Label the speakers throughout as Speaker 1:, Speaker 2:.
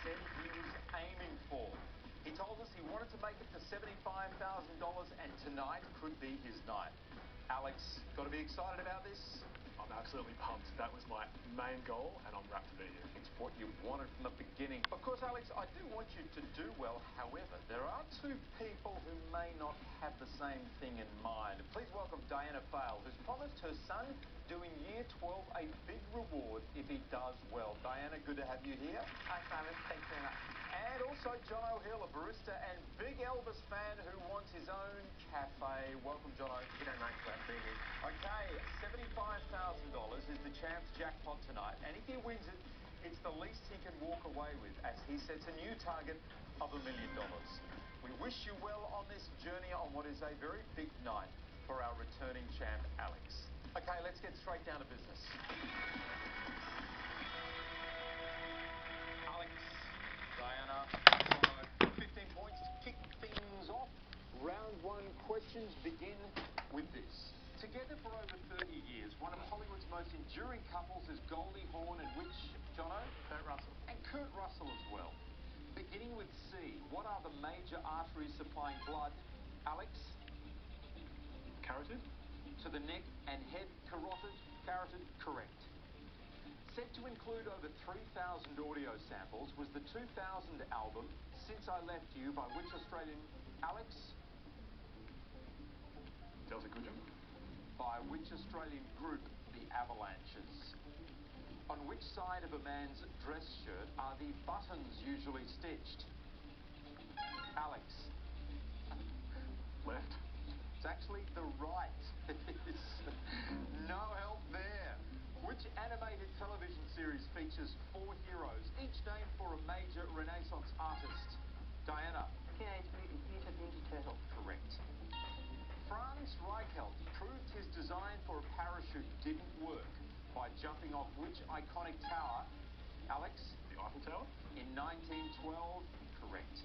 Speaker 1: said he was aiming for. He told us he wanted to make it to $75,000 and tonight could be his night. Alex, got to be excited about this?
Speaker 2: I'm absolutely pumped. That was my main goal, and I'm rapt to be here.
Speaker 1: It's what you wanted from the beginning. Of course, Alex, I do want you to do well. However, there are two people who may not have the same thing in mind. Please welcome Diana Fail, who's promised her son doing Year 12 a big reward if he does well. Diana, good to have you here.
Speaker 3: Hi, Simon. Thanks very much.
Speaker 1: And also Jono Hill, a barista and big Elvis fan who wants his own cafe. Welcome, Jono.
Speaker 3: G'day, mate. Glad to be here.
Speaker 1: Okay, $75,000 is the champ's jackpot tonight, and if he wins it, it's the least he can walk away with as he sets a new target of $1 million. We wish you well on this journey on what is a very big night for our returning champ, Alex. Okay, let's get straight down to business. Alex, Diana, 15 points to kick things off. Round one questions begin with this. Together for over 30 years, one of Hollywood's most enduring couples is Goldie Hawn and which, Jono?
Speaker 2: Kurt Russell.
Speaker 1: And Kurt Russell as well. Beginning with C, what are the major arteries supplying blood? Alex?
Speaker 2: Carotid.
Speaker 1: To the neck and head, carotid, correct. Said to include over 3,000 audio samples was the 2000 album Since I Left You by which Australian? Alex?
Speaker 2: Delta Goodrem.
Speaker 1: By which Australian group? The Avalanches. On which side of a man's dress shirt are the buttons usually stitched? Alex?
Speaker 2: Left.
Speaker 1: It's actually the right. No help there. Which animated television series features 4 heroes, each named for a major Renaissance artist? Diana?
Speaker 3: Teenage Mutant Ninja Turtle.
Speaker 1: Correct. Franz Reichelt proved his design for a parachute didn't work by jumping off which iconic tower? Alex?
Speaker 2: The Eiffel Tower.
Speaker 1: In 1912, correct.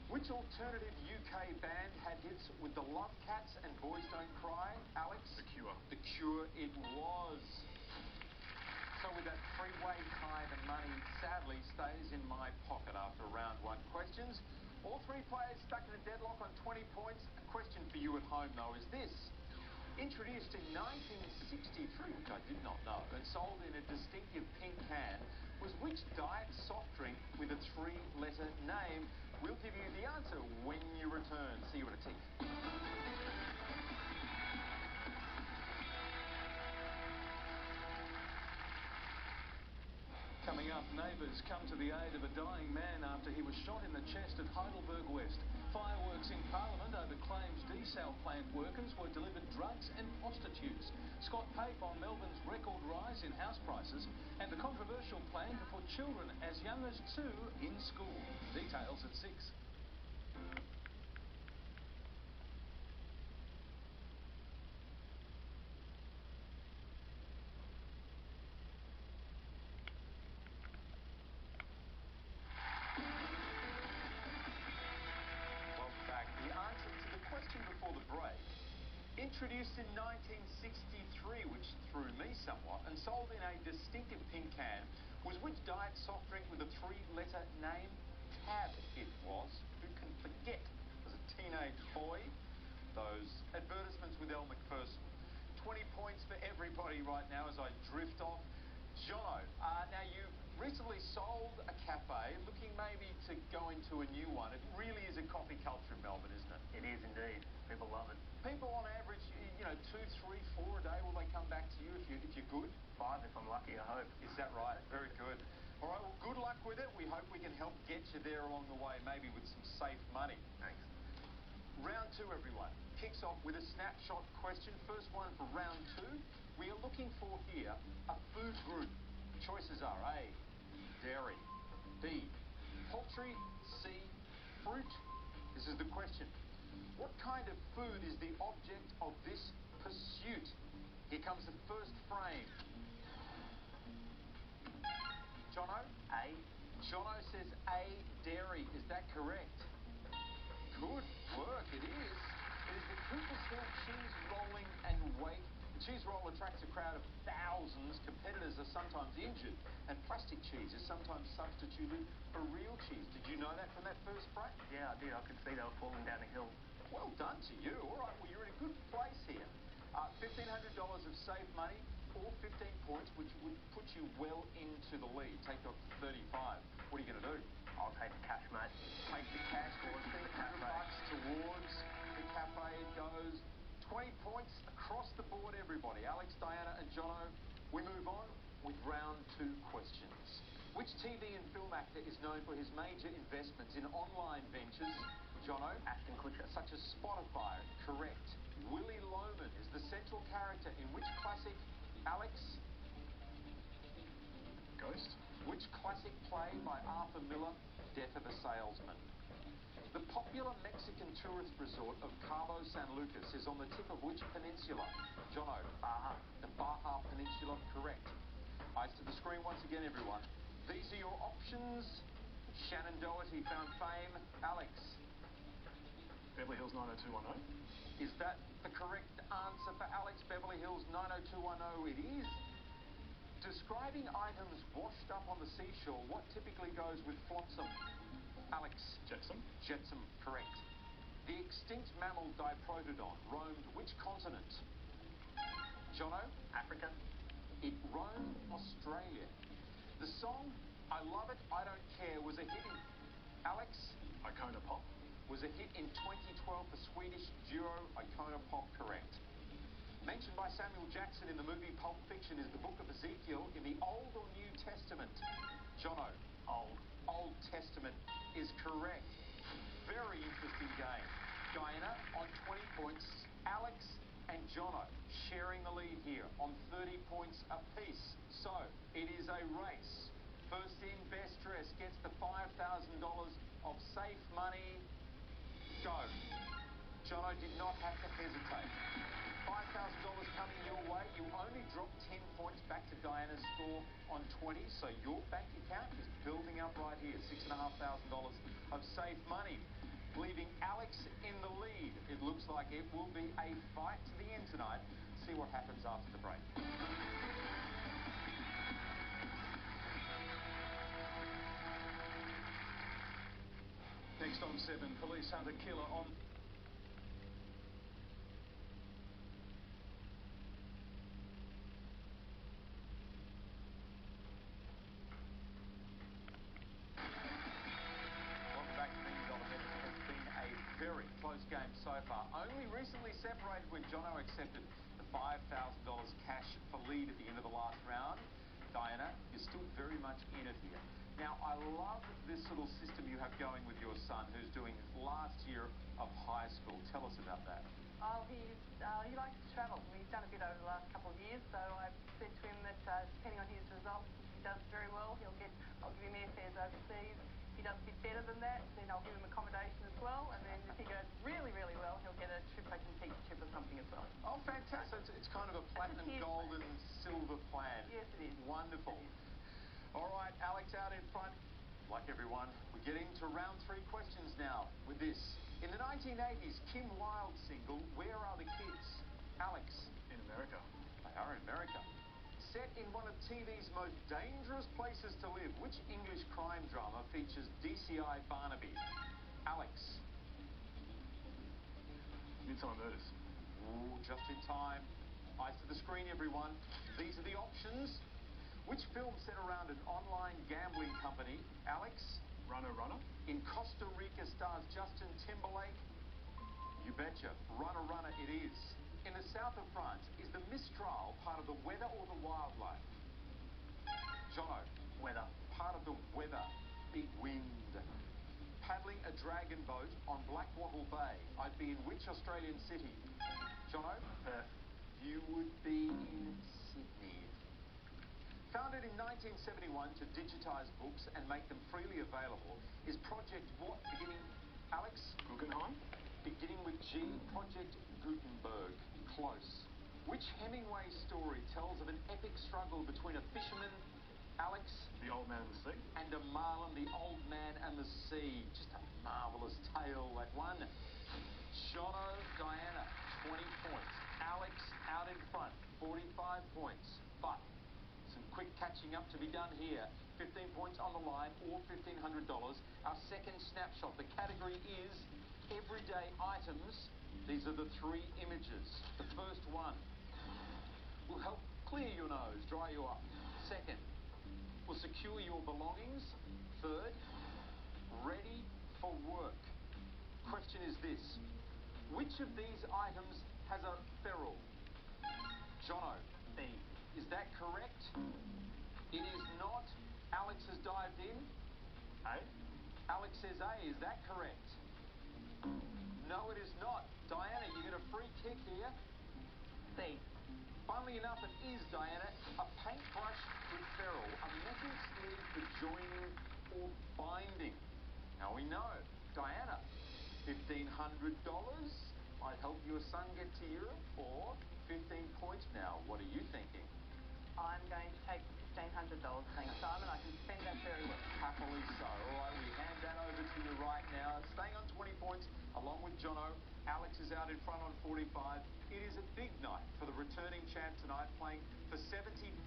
Speaker 1: Which alternative UK band had hits with the Love Cats and Boys Don't Cry? Alex?
Speaker 2: The Cure.
Speaker 1: The Cure it was. So with that three-way tie, the money sadly stays in my pocket after round one questions. All three players stuck in a deadlock on 20 points. A question for you at home, though, is this. Introduced in 1963, which I did not know, and sold in a distinctive pink can, was which diet soft drink with a 3-letter name? We'll give you the answer when you return. See you in a tick.
Speaker 4: Coming up, neighbours come to the aid of a dying man after he was shot in the chest at Heidelberg West. Fireworks in Parliament over claims desal plant workers were delivered drugs and prostitutes. Scott Pape on Melbourne's record rise in house prices and the controversial plan to put children as young as 2 in school. Details at 6.
Speaker 1: Introduced in 1963, which threw me somewhat, and sold in a distinctive pink can, was which diet soft drink with a 3-letter name? Tab it was. Who can forget? As a teenage boy, those advertisements with Elle Macpherson. 20 points for everybody right now as I drift off. Jono, now you've recently sold a cafe, looking maybe to go into a new one. It really is a coffee culture in Melbourne, isn't it?
Speaker 3: It is indeed. People love it.
Speaker 1: People on average, 2, 3, 4 a day, will they come back to you if you're good?
Speaker 3: 5 if I'm lucky, I hope.
Speaker 1: Is that right? Very good. All right, well, good luck with it. We hope we can help get you there along the way, maybe with some safe money.
Speaker 3: Thanks.
Speaker 1: Round 2, everyone. Kicks off with a snapshot question. First one for round 2. We are looking for here a food group. Choices are A, dairy, B, poultry, C, fruit. This is the question. What kind of food is the object of this pursuit? Here comes the first frame. Jono?
Speaker 3: A.
Speaker 1: Jono says A, dairy. Is that correct? Good work, it is. It is the Cooper's Hill cheese rolling and wake. The cheese roll attracts a crowd of thousands thousands, competitors are sometimes injured, and plastic cheese is sometimes substituted for real cheese. Did you know that from that first break?
Speaker 3: Yeah, I did. I could see they were falling down a hill.
Speaker 1: Well done to you. All right, well, you're in a good place here. $1,500 of saved money, or 15 points, which would put you well into the lead. Take you up to 35. What are you going to do?
Speaker 3: I'll take the cash, mate.
Speaker 1: Take the cash, $1,500 towards the cafe. It goes 20 points across the board, everybody. Alex, Diana, and Jono. We move on with round 2 questions. Which TV and film actor is known for his major investments in online ventures? Jono?
Speaker 3: Ashton Kutcher.
Speaker 1: Such as Spotify. Correct. Willie Loman is the central character in which classic? Alex?
Speaker 2: Ghost?
Speaker 1: Which classic play by Arthur Miller? Death of a Salesman. The popular Mexican tourist resort of Cabo San Lucas is on the tip of which peninsula? Jono?
Speaker 3: Baja.
Speaker 1: The Baja Peninsula. Correct. Eyes to the screen once again, everyone. These are your options. Shannon Doherty found fame. Alex?
Speaker 2: Beverly Hills 90210?
Speaker 1: Is that the correct answer for Alex? Beverly Hills 90210 it is. Describing items washed up on the seashore, what typically goes with flotsam? Alex?
Speaker 2: Jetsam?
Speaker 1: Jetsam, correct. The extinct mammal Diprotodon roamed which continent? Jono?
Speaker 3: Africa.
Speaker 1: It roamed Australia. The song I Love It, I Don't Care was a hit in... Alex?
Speaker 2: Icona Pop?
Speaker 1: Was a hit in 2012 for Swedish duo Icona Pop, correct. Mentioned by Samuel Jackson in the movie Pulp Fiction is the book of Ezekiel in the Old or New Testament? Jono?
Speaker 3: Old.
Speaker 1: Old Testament is correct. Very interesting game. Diana on 20 points. Alex and Jono sharing the lead here on 30 points apiece. So, it is a race. First in, best dressed gets the $5,000 of safe money. Go. Jono did not have to hesitate. $5,000 coming your way. You only dropped 10 points back to Diana's score on 20, so your bank account is building up right here. $6,500 of safe money, leaving Alex in the lead. It looks like it will be a fight to the end tonight. See what happens after the break.
Speaker 4: Next on 7, police hunt a killer on...
Speaker 1: Welcome back to $1 Million Minute. It has been a very close game so far. Only recently separated when Jono accepted the $5,000 cash for lead at the end of the last round. Diana, you're still very much in it here. Now, I love this little system you have going with your son, who's doing his last year of high school. Tell us about that.
Speaker 5: Oh, he likes to travel. He's done a bit over the last couple of years, so I've said to him that depending on his results, if he does very well, I'll give him airfares overseas. If he does a bit better than that, then I'll give him accommodation as well, and then if he goes really, really well, he'll get a trip, like a teacher trip or something as well.
Speaker 1: Oh, fantastic. It's kind of a platinum, gold and silver plan.
Speaker 5: Yes, it is.
Speaker 1: Wonderful.
Speaker 5: It is.
Speaker 1: All right, Alex out in front. Like everyone, we're getting to round 3 questions now with this. In the 1980s Kim Wilde single, Where Are the Kids? Alex?
Speaker 2: In America.
Speaker 1: They are in America. Set in one of TV's most dangerous places to live, which English crime drama features DCI Barnaby? Alex?
Speaker 2: Midsummer Murders.
Speaker 1: Ooh, just in time. Eyes to the screen, everyone. These are the options. Which film set around an online gambling company? Alex?
Speaker 2: Runner Runner.
Speaker 1: In Costa Rica stars Justin Timberlake? You betcha. Runner Runner it is. In the south of France, is the Mistral part of the weather or the wildlife? Jono?
Speaker 3: Weather.
Speaker 1: Part of the weather. Big wind. Paddling a dragon boat on Blackwattle Bay. I'd be in which Australian city? Jono?
Speaker 3: Perth.
Speaker 1: You would be in Sydney. Founded in 1971 to digitise books and make them freely available, is Project what beginning, Alex?
Speaker 2: Guggenheim.
Speaker 1: Beginning with G, Project Gutenberg. Close. Which Hemingway story tells of an epic struggle between a fisherman, Alex?
Speaker 2: The Old Man and the Sea.
Speaker 1: And a marlin, the old man and the sea. Just a marvellous tale, that one. Jono, Diana, 20 points. Alex out in front, 45 points. But quick catching up to be done here. 15 points on the line or $1,500. Our second snapshot. The category is everyday items. These are the three images. The first one will help clear your nose, dry you up. Second, will secure your belongings. Third, ready for work. Question is this: which of these items has a ferrule? Jono.
Speaker 3: B.
Speaker 1: Is that correct? It is not. Alex has dived in.
Speaker 2: A?
Speaker 1: Alex says A. Is that correct? No, it is not. Diana, you get a free kick here.
Speaker 3: C.
Speaker 1: Funnily enough, it is, Diana, a paintbrush with ferrule, a metal sleeve for joining or binding. Now we know. Diana, $1,500 might help your son get to Europe, or 15 points now. What are you thinking?
Speaker 5: I'm going to take the $1,500. Thanks, Simon. I can spend that very well.
Speaker 1: Happily so. All right, we hand that over to you right now. Staying on 20 points, along with Jono. Alex is out in front on 45. It is a big night for the returning champ tonight, playing for $75,000.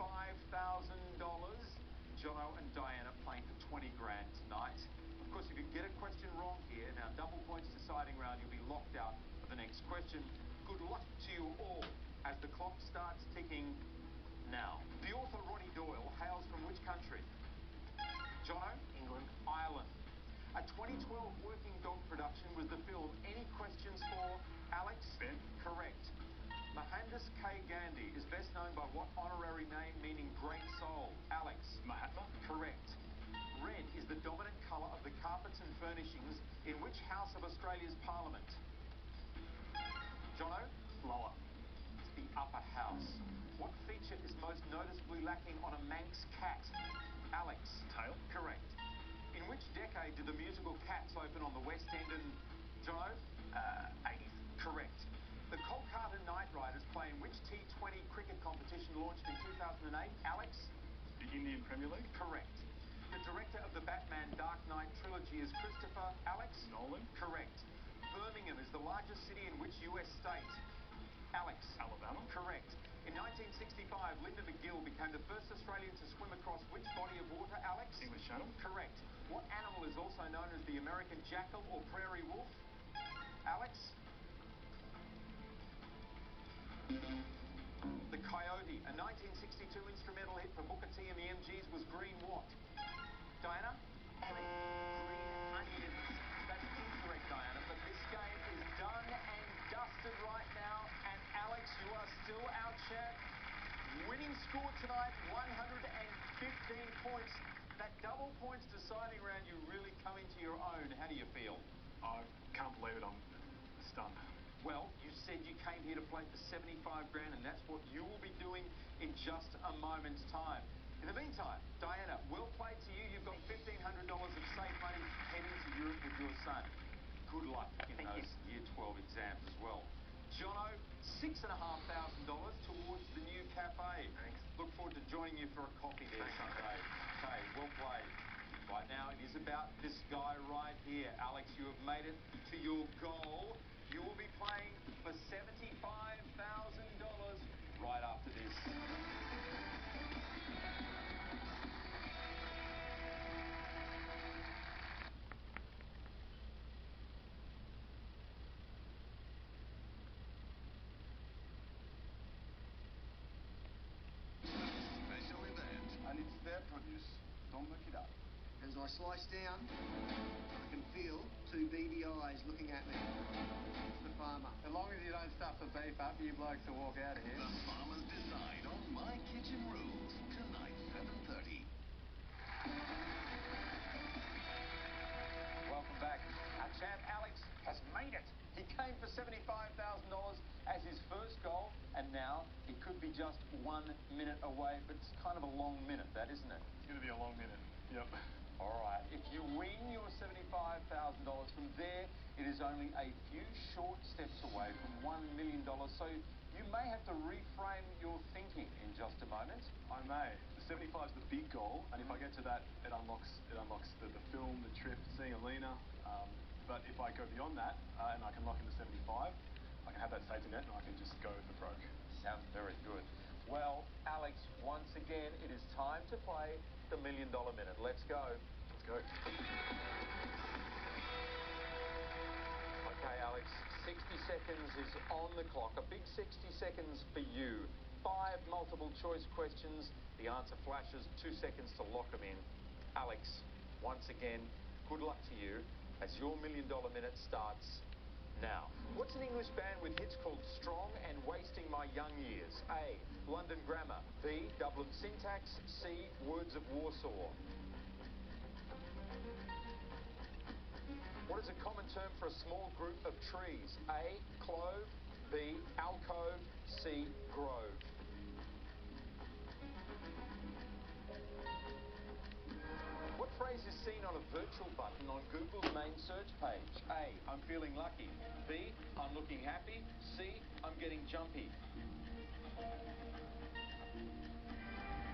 Speaker 1: Jono and Diana playing for 20 grand tonight. Of course, if you get a question wrong here, now double points deciding round, you'll be locked out for the next question. Good luck to you all as the clock starts ticking now. The author Ronnie Doyle hails from which country? Jono?
Speaker 3: England.
Speaker 1: Ireland. A 2012 working dog production was the film. Any questions for Alex?
Speaker 2: Ben?
Speaker 1: Correct. Mohandas K. Gandhi is best known by what honorary name meaning great soul? Alex?
Speaker 2: Mahatma?
Speaker 1: Correct. Red is the dominant colour of the carpets and furnishings in which house of Australia's parliament? Jono?
Speaker 2: Lower.
Speaker 1: It's the upper house. What feature is most noticeably lacking on a Manx cat? Alex?
Speaker 2: Tail?
Speaker 1: Correct. In which decade did the musical Cats open on the West End and Jono?
Speaker 3: 80s.
Speaker 1: Correct. The Kolkata Knight Riders play in which T20 cricket competition launched in 2008? Alex?
Speaker 2: The Indian Premier League?
Speaker 1: Correct. The director of the Batman Dark Knight trilogy is Christopher Alex?
Speaker 2: Nolan?
Speaker 1: Correct. Birmingham is the largest city in which US state? Alex?
Speaker 2: Alabama?
Speaker 1: Correct. In 1965, Linda McGill became the first Australian to swim across which body of water? Alex?
Speaker 2: English Channel?
Speaker 1: Correct. What animal is also known as the American jackal or prairie wolf? Alex? The coyote. A 1962 instrumental hit for Booker T and the MGs was Green what? Diana? Green onions. That's incorrect, Diana, but this game is done and dusted right now, and Alex, you are still our champ. Winning score tonight, 115 points. That double points deciding round, you really come into your own. How do you feel?
Speaker 2: I can't believe it. I'm stunned.
Speaker 1: Well, you said you came here to play for 75 grand, and that's what you will be doing in just a moment's time. In the meantime, Diana, well played to you. You've got $1,500 of safe money heading to Europe with your son. Good luck in those Year 12 exams as well. Jono, $6,500 towards the new cafe.
Speaker 3: Thanks.
Speaker 1: Look forward to joining you for a coffee there someday. Okay, well played. Right now, it is about this guy right here. Alex, you have made it to your goal. You will be playing for $75,000 right after this.
Speaker 6: Special event. And it's their produce. Don't look it up.
Speaker 7: As I slice down, I can feel two beady eyes looking at me. It's the farmer.
Speaker 6: As long as you don't stuff the beef up, you blokes will walk out of here.
Speaker 8: The Farmers Decide on My Kitchen Rules. Tonight, 7:30.
Speaker 1: Welcome back. Our champ Alex has made it. He came for $75,000 as his first goal, and now it could be just 1 minute away, but it's kind of a long minute, that isn't it?
Speaker 2: It's going to be a long minute. Yep.
Speaker 1: All right, if you win your $75,000 from there, it is only a few short steps away from $1 million, so you may have to reframe your thinking in just a moment.
Speaker 2: I may. The 75 is the big goal, and if I get to that, it unlocks the film, the trip, seeing Alina. But if I go beyond that, and I can lock in the 75, I can have that safety net, and I can just go for broke.
Speaker 1: Sounds very good. Well, Alex, once again, it is time to play the $1 Million Minute. Let's go.
Speaker 2: Let's go.
Speaker 1: Okay, Alex, 60 seconds is on the clock. A big 60 seconds for you. 5 multiple choice questions. The answer flashes, 2 seconds to lock them in. Alex, once again, good luck to you as your $1 Million Minute starts now. What's an English band with hits called Strong and Wasting My Young Years? A. London Grammar. B. Dublin Syntax. C. Words of Warsaw. What is a common term for a small group of trees? A. Clove. B. Alcove. C. Grove. What phrase is seen on a virtual button on Google's main search page? A. I'm feeling lucky. B. I'm looking happy. C. I'm getting jumpy.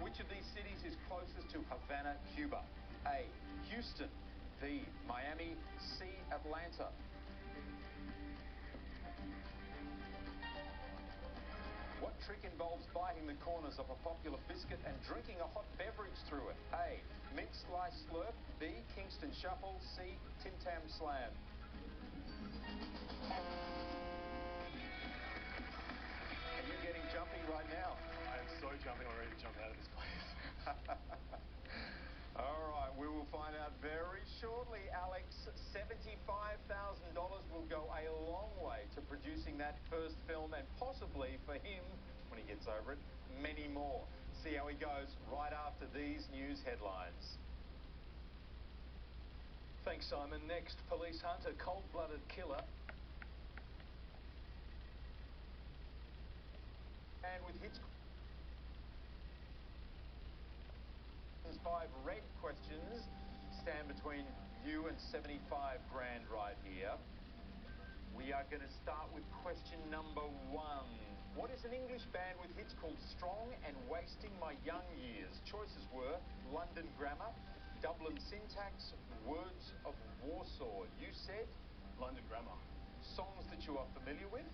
Speaker 1: Which of these cities is closest to Havana, Cuba? A. Houston. B. Miami. C. Atlanta. What trick involves biting the corners of a popular biscuit and drinking a hot beverage through it? A. Mint Slice Slurp. B. Kingston Shuffle. C. Tim Tam Slam. Are you getting jumpy right now?
Speaker 2: I am so jumping. I'm ready to jump out of this place.
Speaker 1: All right, we will find out very shortly, Alex. $75,000 will go a long way to producing that first film, and possibly for him, when he gets over it, many more. See how he goes right after these news headlines.
Speaker 4: Thanks, Simon. Next, police hunt a cold-blooded killer.
Speaker 1: And with hits... 5 red questions stand between you and 75 grand right here. We are going to start with question number 1. What is an English band with hits called Strong and Wasting My Young Years? Choices were London Grammar, Dublin Syntax, Words of Warsaw. You said
Speaker 2: London Grammar.
Speaker 1: songs that you are familiar with?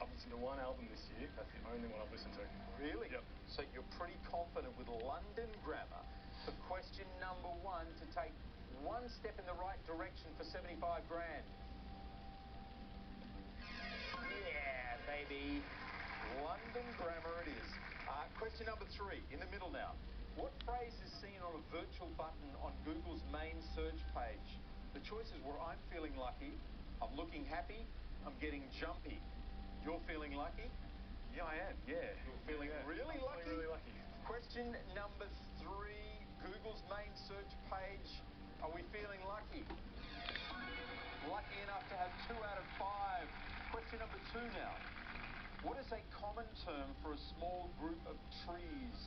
Speaker 2: I've listened to one album this year. That's the only one I've listened to.
Speaker 1: Really?
Speaker 2: Yep.
Speaker 1: So you're pretty confident with London Grammar. For question number 1 to take one step in the right direction for 75 grand. Yeah, baby. London Grammar it is. Question number 3, in the middle now. What phrase is seen on a virtual button on Google's main search page? The choices were I'm feeling lucky, I'm looking happy, I'm getting jumpy. You're feeling lucky?
Speaker 2: Yeah, I am. Yeah.
Speaker 1: You're feeling really lucky?
Speaker 2: Really lucky.
Speaker 1: Question number 3, Google's main search page. Are we feeling lucky? Lucky enough to have 2 out of 5. Question number 2 now. What is a common term for a small group of trees?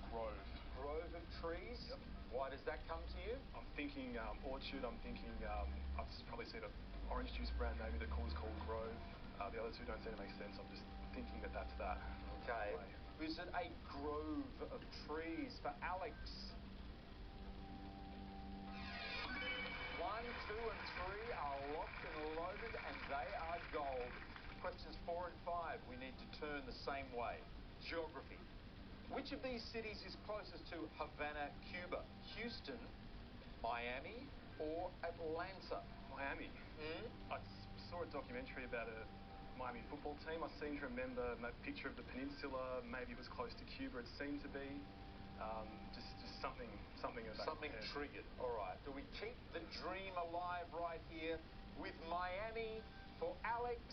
Speaker 2: Grove.
Speaker 1: Grove of trees?
Speaker 2: Yep.
Speaker 1: Why does that come to you?
Speaker 2: I'm thinking orchard. I'm thinking I've just probably seen an orange juice brand maybe that called Grove. The other two don't seem to make sense. I'm just thinking that that's that.
Speaker 1: Okay. Is it a grove of trees for Alex? 1, 2, and 3 are locked and loaded, and they are gold. Questions 4 and 5 we need to turn the same way. Geography. Which of these cities is closest to Havana, Cuba? Houston, Miami, or Atlanta?
Speaker 2: Miami. I saw a documentary about a Miami football team. I seem to remember that picture of the peninsula. Maybe it was close to Cuba. It seemed to be. Just something of that.
Speaker 1: Something triggered. All right. Do we keep the dream alive right here with Miami for Alex?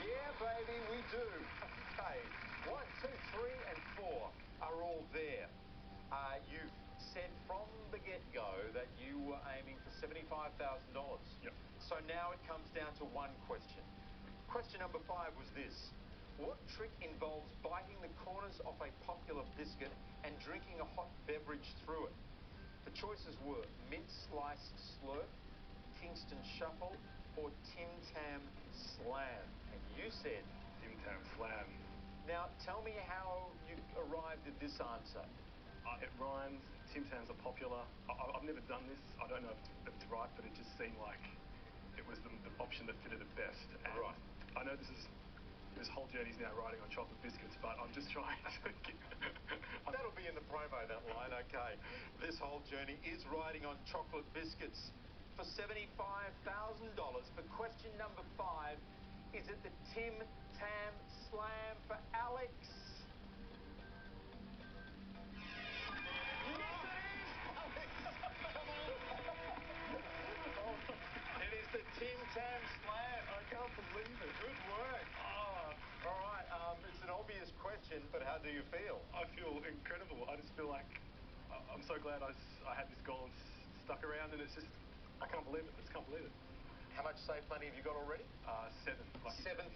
Speaker 1: Yeah, baby, we do. Okay. 1, 2, 3, and 4 are all there. You've said from the get-go that you were aiming for $75,000.
Speaker 2: Yep.
Speaker 1: So now it comes down to one question. Question number 5 was this. What trick involves biting the corners of a popular biscuit and drinking a hot beverage through it? The choices were Mint Slice Slurp, Kingston Shuffle, or Tim Tam Slam. And you said
Speaker 2: Tim Tam Slam.
Speaker 1: Now, tell me how you arrived at this answer.
Speaker 2: It rhymes. Tim Tams are popular. I've never done this. I don't know if it's right, but it just seemed like it was the option that fitted it best. And
Speaker 1: Right.
Speaker 2: I know this whole journey's now riding on chocolate biscuits, but I'm just trying to
Speaker 1: That'll be in the promo, that line, okay. This whole journey is riding on chocolate biscuits. For $75,000, for question number 5, is it the Tim Tam Slam for Alex? It is the Tim Tam Slam.
Speaker 2: I can't believe it.
Speaker 1: Good work. Oh, all right. It's an obvious question, but how do you feel?
Speaker 2: I feel incredible. I just feel like I'm so glad I had this goal and stuck around, and it's just, I can't believe it. I just can't believe it.
Speaker 1: How much safe money have you got already?
Speaker 2: 7. Lucky
Speaker 1: $7,000.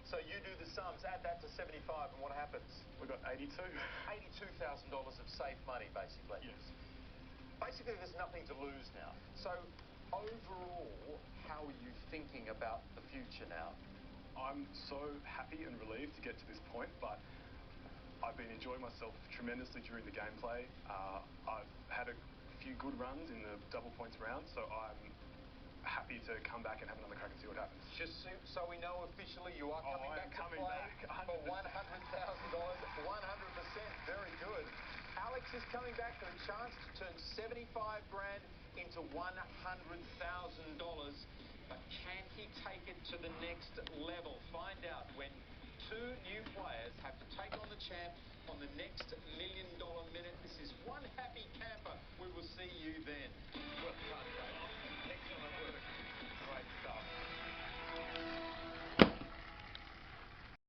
Speaker 1: So you do the sums, add that to 75, and what happens?
Speaker 2: We got 82.
Speaker 1: $82,000 of safe money, basically.
Speaker 2: Yes.
Speaker 1: Basically, there's nothing to lose now. So overall, how are you thinking about the future now?
Speaker 2: I'm so happy and relieved to get to this point, but I've been enjoying myself tremendously during the gameplay. I've had a few good runs in the double points round, so I'm happy to come back and have another crack and see what happens.
Speaker 1: Just so we know officially, you are coming back to
Speaker 2: coming
Speaker 1: play
Speaker 2: back,
Speaker 1: for $100,000. 100%, very good. Alex is coming back for a chance to turn 75 grand into $100,000. But can he take it to the next level? Find out when 2 new players have to take on the champ on the next $1 Million Minute. This is one happy camper. We will see you then.